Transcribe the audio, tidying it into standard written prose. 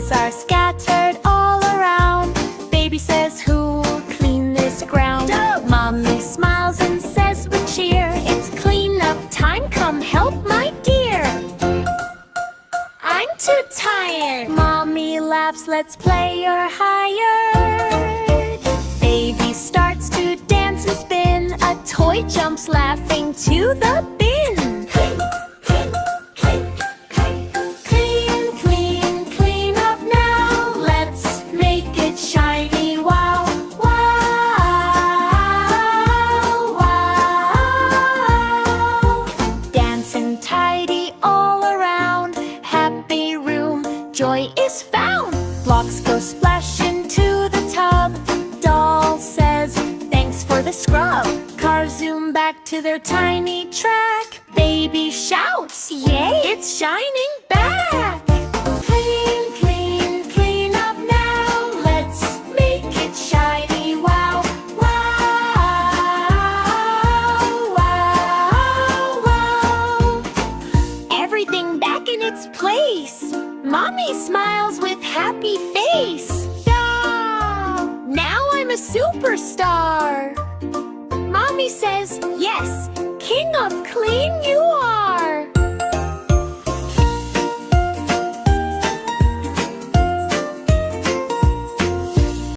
Clothes are scattered all around. Baby says, who'll clean this ground? Mommy smiles and says with cheer, it's clean up time, come help my dear. I'm too tired. Mommy laughs, let's play, you're hired. Baby starts to dance and spin. A toy jumps laughing to the bin. Clean, clean, clean up now. Let's make it shiny, wow, wow, wow. Dance and tidy all around. Happy room, joy is found. Blocks go splash into the tub. Doll says, thanks for the scrub. Cars zoom back to their tiny track. Baby shouts, yay, it's shining back. Clean, clean, clean up now. Let's make it shiny, wow, wow, wow, wow. Everything back in its place. Mommy smiles with happy face. Yeah! Now I'm a superstar. Mommy says, yes, king of clean you are.